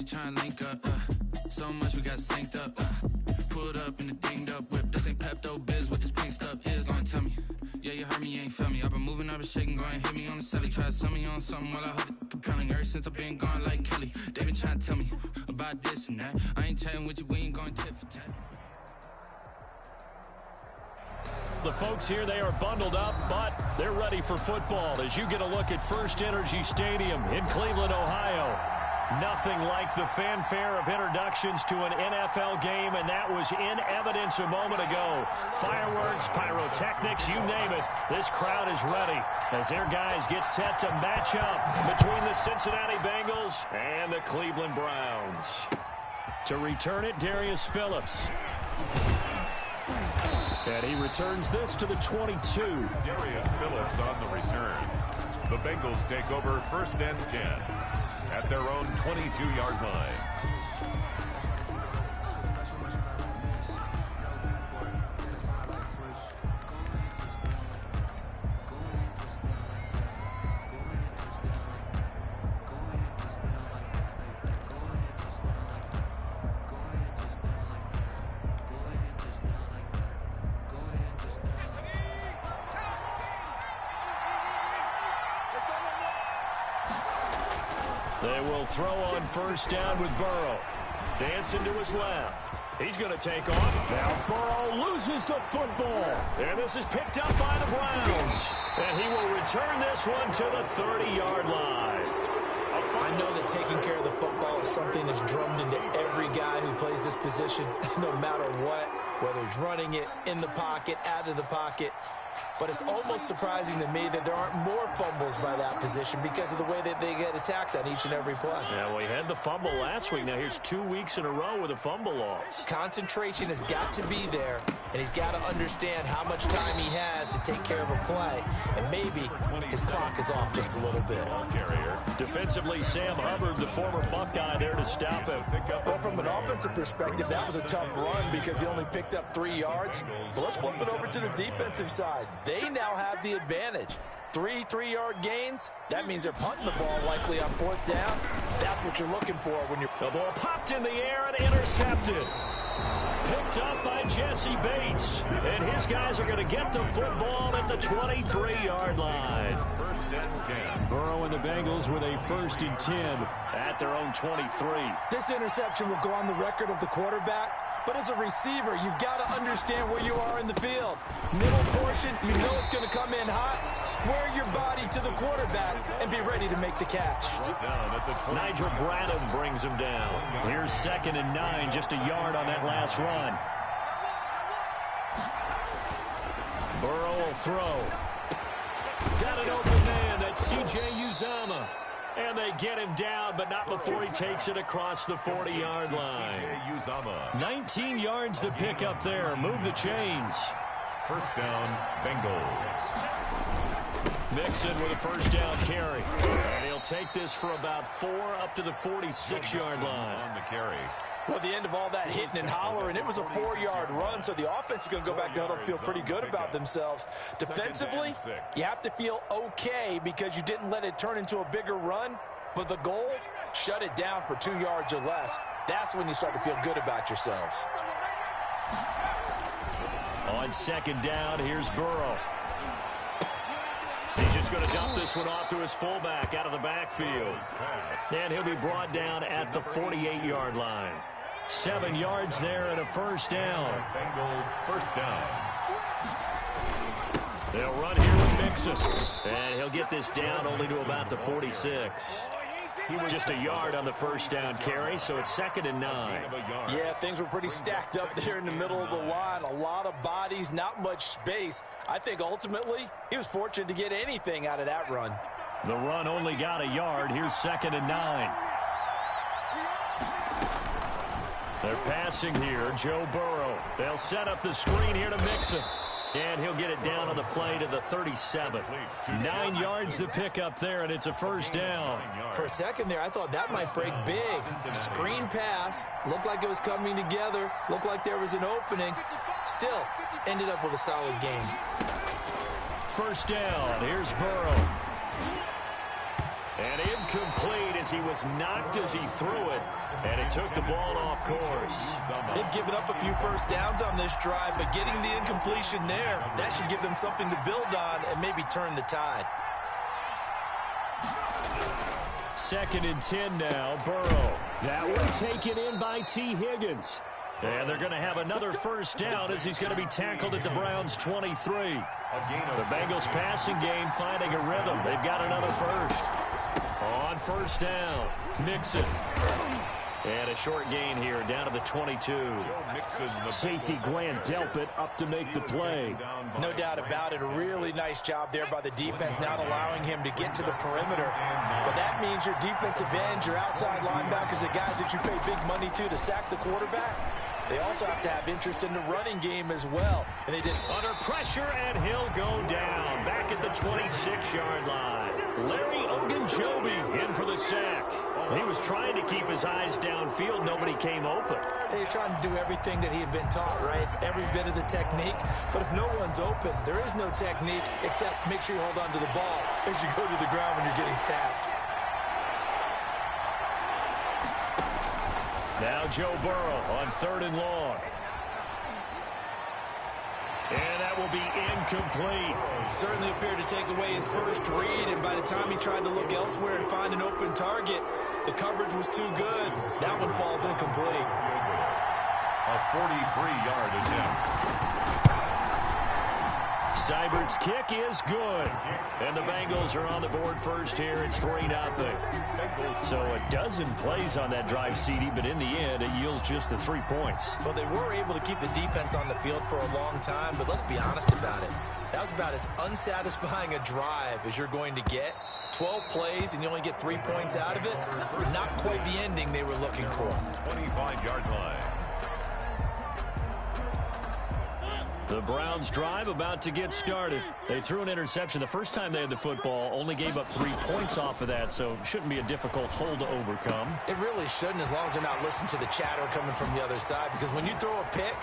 she tryna link up. So much we got synced up. Pulled up in the dinged up whip. This ain't Pepto Biz, what this pink stuff is. Gonna tell me. Yeah, you heard me, you ain't felt me. I've been moving, I've been shaking, go and hit me on the celly. Try to sell me on something while I hold it compelling. Ever since I've been gone like Kelly, they been trying to tell me about this and that. I ain't chatting with you, we ain't going tit for tat. The folks here, they are bundled up, but they're ready for football as you get a look at First Energy Stadium in Cleveland, Ohio. Nothing like the fanfare of introductions to an NFL game, and that was in evidence a moment ago. Fireworks, pyrotechnics, you name it. This crowd is ready as their guys get set to match up between the Cincinnati Bengals and the Cleveland Browns. To return it, Darius Phillips. And he returns this to the 22. Darius Phillips on the return. The Bengals take over 1st and 10 at their own 22-yard line. They will throw on 1st down with Burrow. Dancing to his left. He's going to take off. Now Burrow loses the football. And this is picked up by the Browns. And he will return this one to the 30-yard line. I know that taking care of the football is something that's drummed into every guy who plays this position, no matter what, whether it's running it, in the pocket, out of the pocket. But it's almost surprising to me that there aren't more fumbles by that position because of the way that they get attacked on each and every play. Yeah, well, he had the fumble last week. Now here's 2 weeks in a row with a fumble loss. Concentration has got to be there, and he's got to understand how much time he has to take care of a play. And maybe his clock is off just a little bit. Defensively, Sam Hubbard, the former Buckeye, there to stop him. Well, from an offensive perspective, that was a tough run because he only picked up 3 yards. But let's flip it over to the defensive side. They now have the advantage. 3 3-yard gains. That means they're punting the ball likely on 4th down. That's what you're looking for when you're... The ball popped in the air and intercepted. Picked up by Jesse Bates. And his guys are going to get the football at the 23-yard line. 1st and 10. Burrow and the Bengals with a 1st and 10 at their own 23. This interception will go on the record of the quarterback. But as a receiver, you've got to understand where you are in the field. Middle portion, you know it's going to come in hot. Square your body to the quarterback and be ready to make the catch. Nigel Bradham brings him down. Here's 2nd and 9, just a yard on that last run. Burrow will throw. Got an open man. That's C.J. Uzomah. And they get him down, but not before he takes it across the 40-yard line. 19 yards to pick up there. Move the chains. 1st down, Bengals. Mixon with a 1st down carry. And he'll take this for about 4 up to the 46-yard line. On the carry. Well, the end of all that hitting and hollering, it was a 4-yard run, so the offense is going to go back down and feel pretty good about themselves. Defensively, you have to feel okay because you didn't let it turn into a bigger run, but the goal, shut it down for 2 yards or less. That's when you start to feel good about yourselves. On 2nd down, here's Burrow. He's just going to dump this one off to his fullback out of the backfield. And he'll be brought down at the 48-yard line. 7 yards there and a 1st down. Bengals 1st down. They'll run here with Mixon. And he'll get this down only to about the 46. Just a yard on the 1st down carry, so it's 2nd and 9. Yeah, things were pretty stacked up there in the middle of the line. A lot of bodies, not much space. I think ultimately he was fortunate to get anything out of that run. The run only got a yard. Here's 2nd and 9. They're passing here. Joe Burrow. They'll set up the screen here to Mixon. And he'll get it down on the play to the 37. 9 yards to pick up there, and it's a 1st down. For a second there, I thought that might break big. Screen pass. Looked like it was coming together. Looked like there was an opening. Still, ended up with a solid game. 1st down. Here's Burrow. And incomplete as he was knocked as he threw it. And it took the ball off course. They've given up a few first downs on this drive, but getting the incompletion there, that should give them something to build on and maybe turn the tide. 2nd and 10 now, Burrow. That one taken in by T. Higgins. And they're going to have another first down as he's going to be tackled at the Browns' 23. The Bengals passing game finding a rhythm. They've got another first. On first down, Mixon. And a short gain here down to the 22. Safety Glenn Delpit up to make the play. No doubt about it. A really nice job there by the defense, not allowing him to get to the perimeter. But that means your defensive ends, your outside linebackers, the guys that you pay big money to sack the quarterback, they also have to have interest in the running game as well. And they did. Under pressure, and he'll go down. Back at the 26-yard line. Larry Ogunjobi in for the sack. He was trying to keep his eyes downfield. Nobody came open. He's trying to do everything that he had been taught, right? Every bit of the technique. But if no one's open, there is no technique except make sure you hold on to the ball as you go to the ground when you're getting sacked. Now Joe Burrow on 3rd and long. And that will be incomplete. Certainly appeared to take away his first read, and by the time he tried to look elsewhere and find an open target, the coverage was too good. That one falls incomplete. A 43-yard attempt. Seibert's kick is good. And the Bengals are on the board first here. It's 3-0. So a dozen plays on that drive, CD, but in the end, it yields just the 3 points. Well, they were able to keep the defense on the field for a long time, but let's be honest about it. That was about as unsatisfying a drive as you're going to get. 12 plays, and you only get 3 points out of it. Not quite the ending they were looking for. 25-yard line. The Browns drive about to get started. They threw an interception the first time they had the football, only gave up 3 points off of that, so it shouldn't be a difficult hole to overcome. It really shouldn't, as long as they're not listening to the chatter coming from the other side, because when you throw a pick,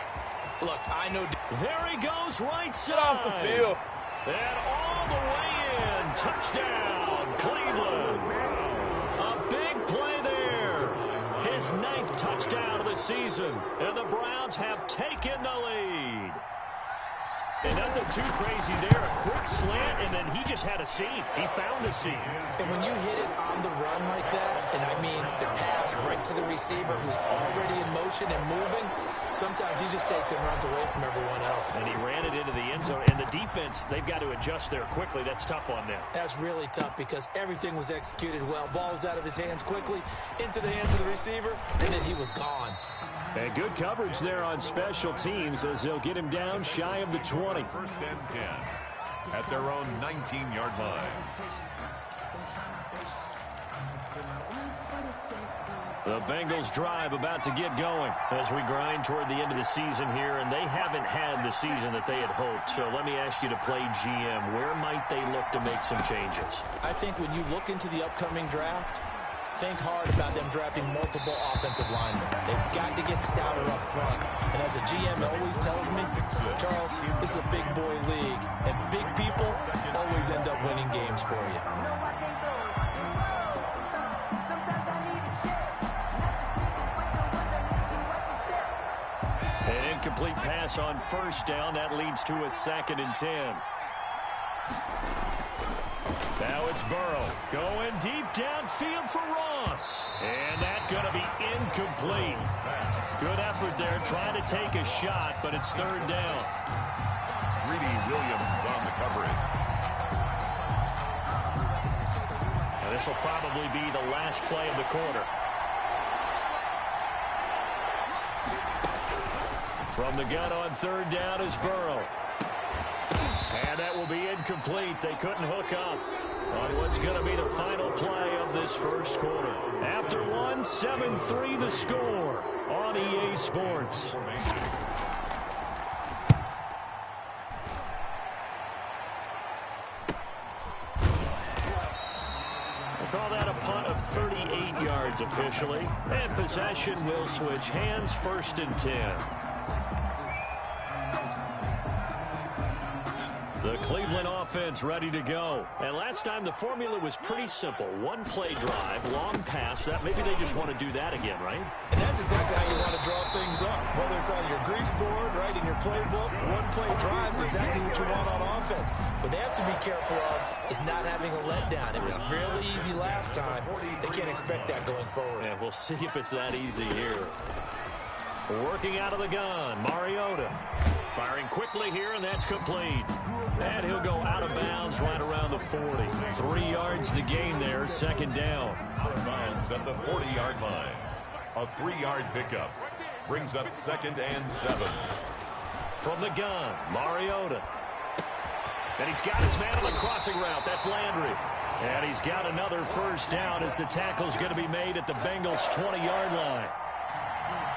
look, I know. There he goes, right side. Off the field. And all the way in. Touchdown, Cleveland. A big play there. His 9th touchdown of the season, and the Browns have taken the lead. And nothing too crazy there. A quick slant, and then he just had a seam. He found a seam. And when you hit it on the run like that, and I mean the pass right to the receiver who's already in motion and moving, sometimes he just takes and runs away from everyone else. And he ran it into the end zone. And the defense, they've got to adjust there quickly. That's tough on them. That's really tough because everything was executed well. Ball was out of his hands quickly, into the hands of the receiver, and then he was gone. And good coverage there on special teams as they'll get him down shy of the 20. 1st and 10 at their own 19-yard line. The Bengals drive about to get going as we grind toward the end of the season here, and they haven't had the season that they had hoped. So let me ask you to play GM. Where might they look to make some changes? I think when you look into the upcoming draft, think hard about them drafting multiple offensive linemen. They've got to get stouter up front. And as a GM always tells me, Charles, this is a big boy league, and big people always end up winning games for you. An incomplete pass on first down. That leads to a 2nd and 10. Now it's Burrow going deep downfield for Ross. And that's going to be incomplete. Good effort there trying to take a shot, but it's 3rd down. Greedy Williams on the coverage. Now this will probably be the last play of the quarter. From the gun on 3rd down is Burrow. And that will be incomplete. They couldn't hook up on what's going to be the final play of this first quarter. After one, 7-3 the score on EA Sports. We'll call that a punt of 38 yards officially. And possession will switch hands, 1st and 10. The Cleveland offense ready to go. And last time the formula was pretty simple. One play drive, long pass. That maybe they just want to do that again, right? And that's exactly how you want to draw things up. Whether it's on your grease board, right, in your playbook, one play drive is exactly what you want on offense. What they have to be careful of is not having a letdown. It was really easy last time. They can't expect that going forward. Yeah, we'll see if it's that easy here. Working out of the gun, Mariota. Firing quickly here, and that's complete. And he'll go out of bounds right around the 40. 3 yards the gain there, second down. Out of bounds at the 40-yard line. A 3-yard pickup brings up 2nd and 7. From the gun, Mariota. And he's got his man on the crossing route. That's Landry. And he's got another first down as the tackle's going to be made at the Bengals' 20-yard line.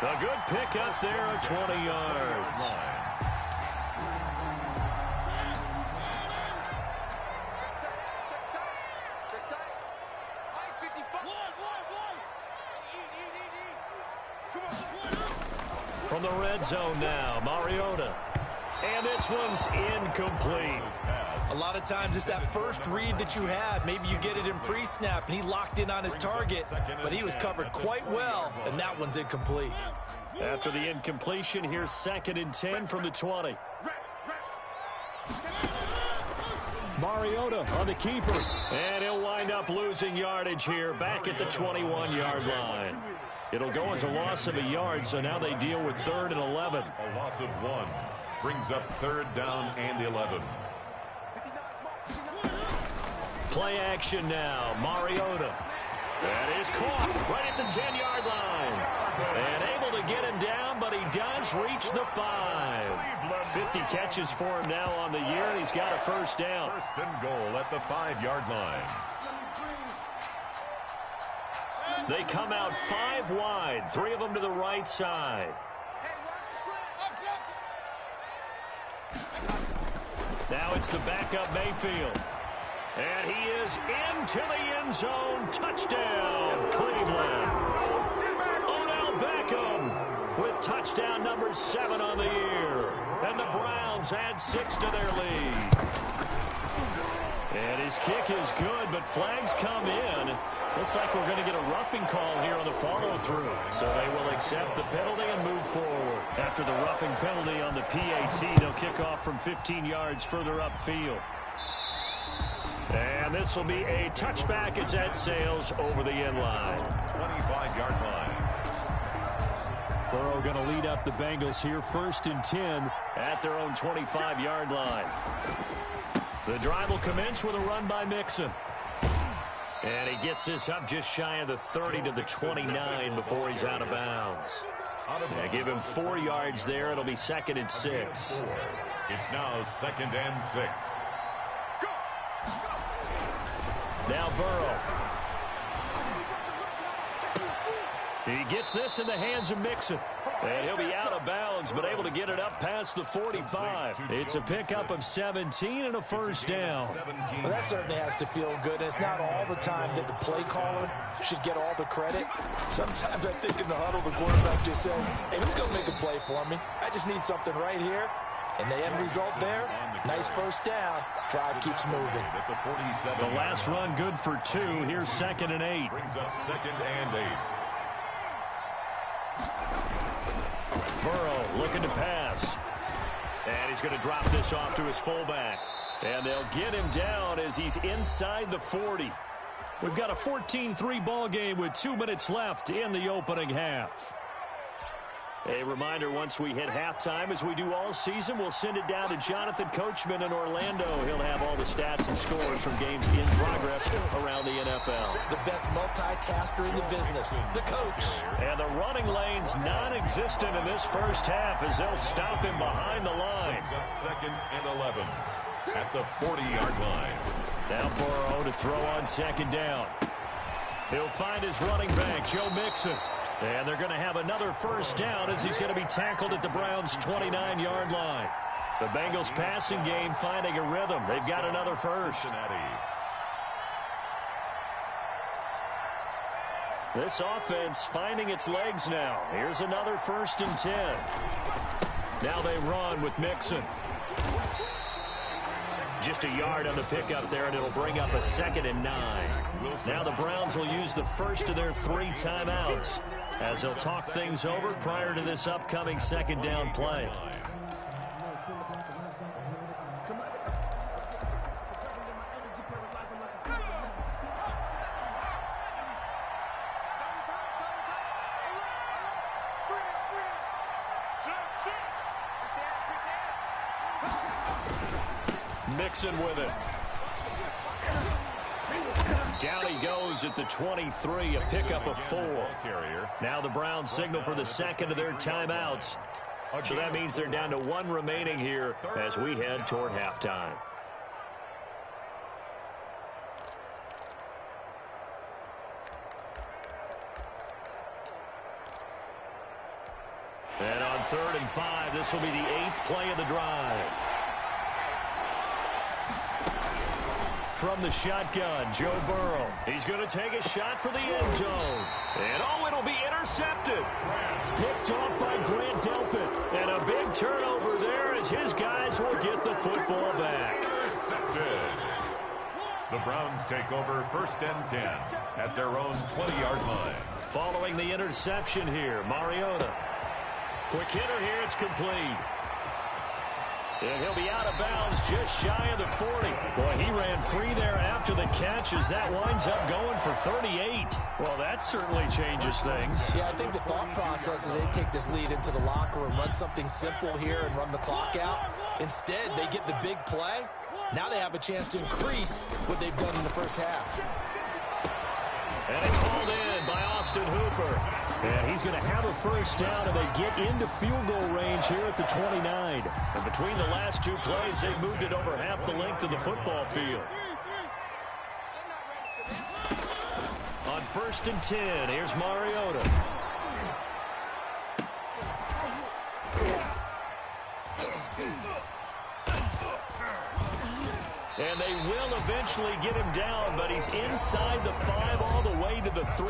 A good pickup there at 20 yards. From the red zone now, Mariota. And this one's incomplete. A lot of times it's that first read that you have. Maybe you get it in pre-snap, and he locked in on his target, but he was covered quite well, and that one's incomplete. After the incompletion, here's 2nd and 10 from the 20. Mariota on the keeper. And he'll wind up losing yardage here back at the 21-yard line. It'll go as a loss of a yard, so now they deal with 3rd and 11. A loss of 1 brings up 3rd down and 11. Play action now. Mariota. That is caught right at the 10-yard line. And able to get him down, but he does reach the 5. 50 catches for him now on the year, and he's got a first down. 1st and goal at the 5-yard line. They come out 5 wide, 3 of them to the right side. Now it's the backup Mayfield. And he is into the end zone. Touchdown, Cleveland. Odell Beckham with touchdown number 7 on the year. And the Browns add 6 to their lead. And his kick is good, but flags come in. Looks like we're going to get a roughing call here on the follow-through. So they will accept the penalty and move forward. After the roughing penalty on the PAT, they'll kick off from 15 yards further upfield. And this will be a touchback as that sails over the end line. 25-yard line. Burrow going to lead up the Bengals here, 1st and 10 at their own 25-yard line. The drive will commence with a run by Mixon. And he gets this up just shy of the 30 to the 29 before he's out of bounds. They give him 4 yards there. It'll be 2nd and 6. It's now 2nd and 6. Now Burrow. He gets this in the hands of Mixon. And he'll be out of bounds, but able to get it up past the 45. It's a pickup of 17 and a first down. Well, that certainly has to feel good. And it's not all the time that the play caller should get all the credit. Sometimes I think in the huddle, the quarterback just says, hey, who's going to make a play for me? I just need something right here. And the end result there, nice first down. Drive keeps moving. The last run good for 2. Here's 2nd and 8. Brings up 2nd and 8. Burrow looking to pass. And he's going to drop this off to his fullback. And they'll get him down as he's inside the 40. We've got a 14-3 ball game with 2 minutes left in the opening half. A reminder, once we hit halftime, as we do all season, we'll send it down to Jonathan Coachman in Orlando. He'll have all the stats and scores from games in progress around the NFL. The best multitasker in the business, the coach. And the running lane's non-existent in this first half as they'll stop him behind the line. Brings up 2nd and 11 at the 40-yard line. Now Burrow to throw on 2nd down. He'll find his running back, Joe Mixon. And they're going to have another first down as he's going to be tackled at the Browns' 29-yard line. The Bengals passing game finding a rhythm. They've got another first. This offense finding its legs now. Here's another 1st and 10. Now they run with Mixon. Just a yard on the pickup there, and it'll bring up a 2nd and 9. Now the Browns will use the first of their 3 timeouts as they'll talk things over prior to this upcoming 2nd down play. Mixon with it. Down he goes at the 23, a pickup of 4. Now the Browns signal for the 2nd of their timeouts. So that means they're down to 1 remaining here as we head toward halftime. And on 3rd and 5, this will be the 8th play of the drive. From the shotgun, Joe Burrow. He's going to take a shot for the end zone. And, oh, it'll be intercepted. Picked off by Grant Delpit. And a big turnover there as his guys will get the football back. Intercepted. The Browns take over 1st and 10 at their own 20-yard line. Following the interception here, Mariota. Quick hitter here, it's complete. And he'll be out of bounds just shy of the 40. Boy, he ran free there after the catch as that winds up going for 38. Well, that certainly changes things. Yeah, I think the thought process is they take this lead into the locker room, run something simple here and run the clock out. Instead, they get the big play. Now they have a chance to increase what they've done in the first half. And it's hauled in by Austin Hooper. And he's going to have a first down, and they get into field goal range here at the 29. And between the last 2 plays, they moved it over half the length of the football field. On 1st and 10, here's Mariota. And they will eventually get him down, but he's inside the 5 all the way to the 3.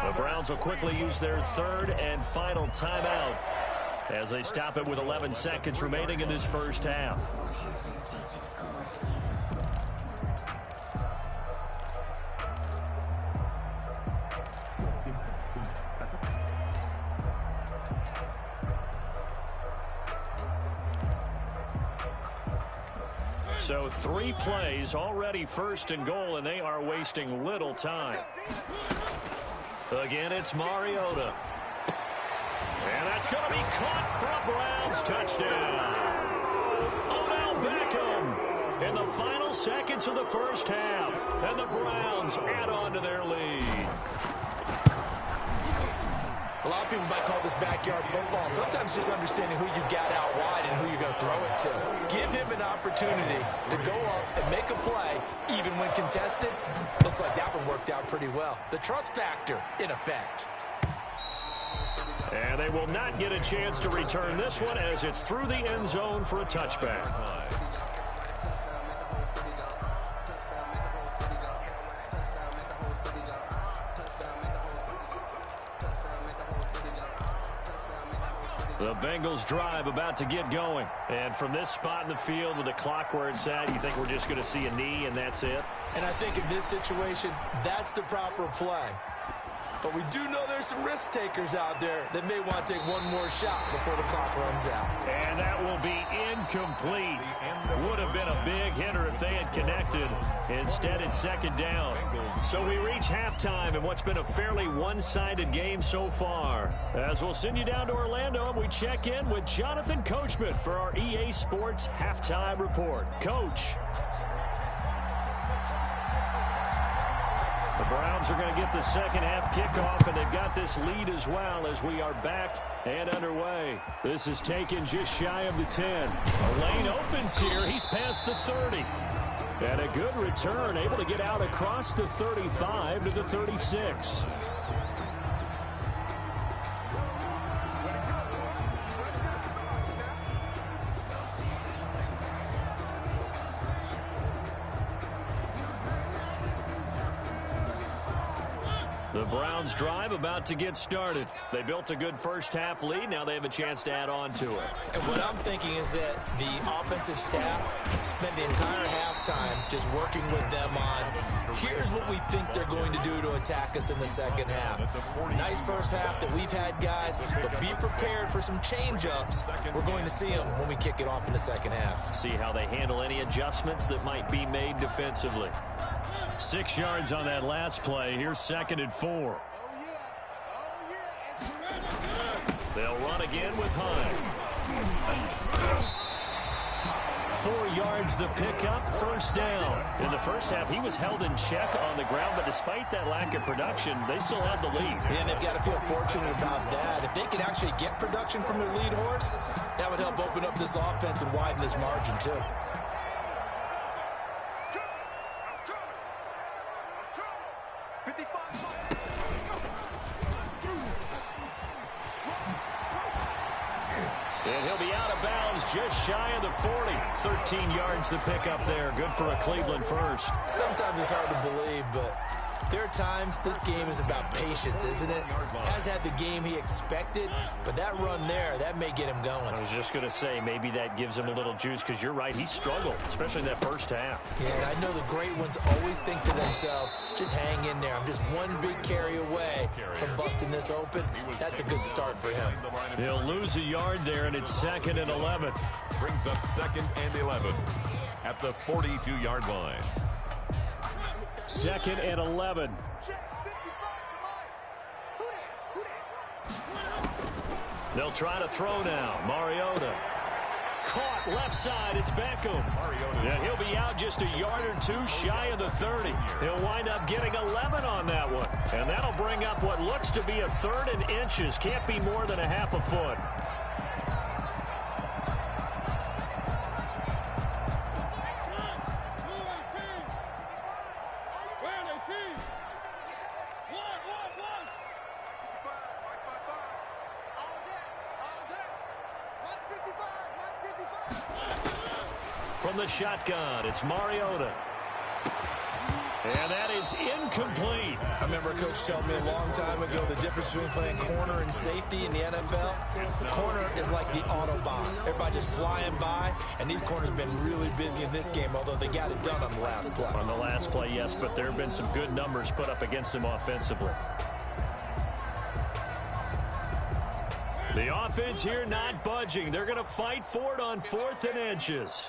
The Browns will quickly use their 3rd and final timeout as they stop it with 11 seconds remaining in this first half. So 3 plays, already 1st and goal, and they are wasting little time. Again, it's Mariota. And that's going to be caught for a Browns touchdown. Odell Beckham in the final seconds of the first half. And the Browns add on to their lead. A lot of people might call this backyard football. Sometimes just understanding who you've got out wide and who you're going to throw it to. Give him an opportunity to go up and make a play, even when contested. Looks like that one worked out pretty well. The trust factor, in effect. And they will not get a chance to return this one as it's through the end zone for a touchback. The Bengals drive about to get going. And from this spot in the field with the clock where it's at, you think we're just going to see a knee and that's it? And I think in this situation, that's the proper play. But we do know there's some risk takers out there that may want to take one more shot before the clock runs out. And that will be incomplete. Would have been a big hitter if they had connected. Instead, it's 2nd down. So we reach halftime in what's been a fairly one-sided game so far. As we'll send you down to Orlando, and we check in with Jonathan Coachman for our EA Sports Halftime Report. Coach. The Browns are going to get the second half kickoff, and they've got this lead as well as we are back and underway. This is taken just shy of the 10. A lane opens here. He's past the 30. And a good return, able to get out across the 35 to the 36. The Browns Browns drive about to get started. They built a good first-half lead. Now they have a chance to add on to it. And what I'm thinking is that the offensive staff spent the entire halftime just working with them on, here's what we think they're going to do to attack us in the second half. Nice first half that we've had, guys, but be prepared for some change-ups. We're going to see them when we kick it off in the second half. See how they handle any adjustments that might be made defensively. 6 yards on that last play. Here's 2nd and 4. They'll run again with Hunt. 4 yards the pickup, first down. In the first half, he was held in check on the ground, but despite that lack of production, they still have the lead. And they've got to feel fortunate about that. If they could actually get production from their lead horse, that would help open up this offense and widen this margin, too. And he'll be out of bounds just shy of the 40. 13 yards to pick up there. Good for a Cleveland first. Sometimes it's hard to believe, but there are times this game is about patience, isn't it? Has had the game he expected, but that run there, that may get him going. I was just going to say, maybe that gives him a little juice, because you're right, he struggled, especially in that first half. Yeah, and I know the great ones always think to themselves, just hang in there. I'm just one big carry away from busting this open. That's a good start for him. He'll lose a yard there, and it's 2nd and 11. Brings up 2nd and 11 at the 42-yard line. 2nd and 11. They'll try to throw now. Mariota. Caught left side. It's Beckham. And he'll be out just a yard or two shy of the 30. He'll wind up getting 11 on that one. And that'll bring up what looks to be a 3rd and inches. Can't be more than a half a foot. From the shotgun, it's Mariota. And that is incomplete. I remember a coach telling me a long time ago the difference between playing corner and safety in the NFL. Corner is like the Autobahn. Everybody just flying by, and these corners have been really busy in this game, although they got it done on the last play. On the last play, yes, but there have been some good numbers put up against them offensively. The offense here not budging. They're going to fight for it on 4th and inches.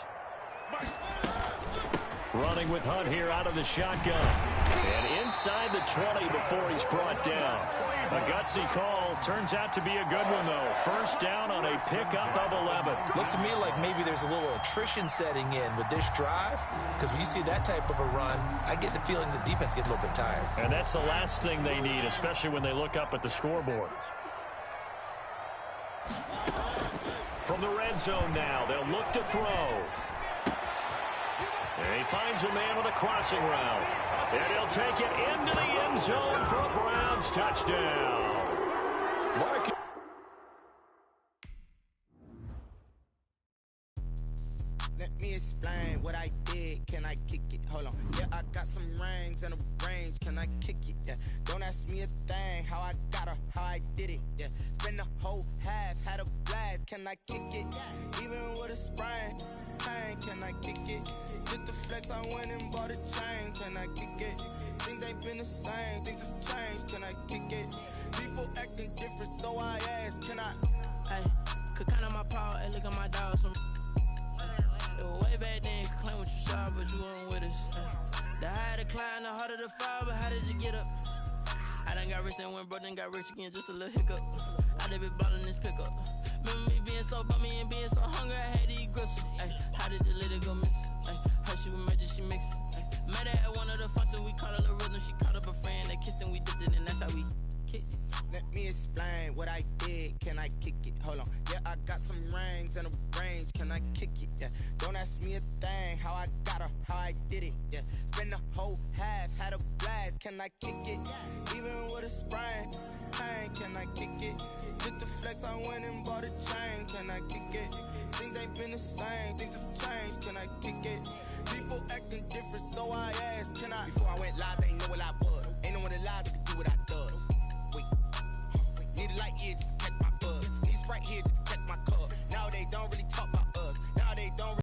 Running with Hunt here out of the shotgun. And inside the 20 before he's brought down. A gutsy call. Turns out to be a good one, though. First down on a pickup of 11. Looks to me like maybe there's a little attrition setting in with this drive. Because when you see that type of a run, I get the feeling the defense gets a little bit tired. And that's the last thing they need, especially when they look up at the scoreboard. From the red zone now, they'll look to throw. And he finds a man with a crossing route. And he'll take it into the end zone for a Browns touchdown. Let me explain what I did. Can I kick it? Hold on. Yeah, I got some rings and a range. Can I kick it? Yeah. Don't ask me a thing. How I got her, how I did it. Yeah. Spend the whole half, had a blast. Can I kick it? Even with a sprain. Pain, can I kick it? Just the flex, I went and bought a chain. Can I kick it? Things ain't been the same. Things have changed. Can I kick it? People acting different, so I ask. Can I? Hey, could count on my power and look at my dogs from. It was way back then, could claim what you saw, but you weren't with us. The higher the climb, the harder the fall, but how did you get up? I done got rich and went broke, then got rich again, just a little hiccup. I done been ballin' this pickup. Remember me being so bummy and being so hungry, I had to eat gristle. Ay, how did the lady go miss? Ay, how she was magic, she mixed. Met her at one of the functions, we caught her the rhythm, she caught up a friend, they kissed and we dipped it, and that's how we kicked it. Let me explain what I did. Can I kick it? Hold on. Yeah, I got some rings and a range. Can I kick it? Yeah. Don't ask me a thing. How I got her, how I did it. Yeah. Spend the whole half, had a blast. Can I kick it? Even with a sprain. Pain, can I kick it? Just the flex, I went and bought a chain. Can I kick it? Things ain't been the same. Things have changed. Can I kick it? People acting different, so I asked. Can I? Before I went live, they ain't know what I was. Ain't no one alive that could do what I does. ear just to catch my buzz. These right here just to catch my cup. Now they don't really talk about us. Now they don't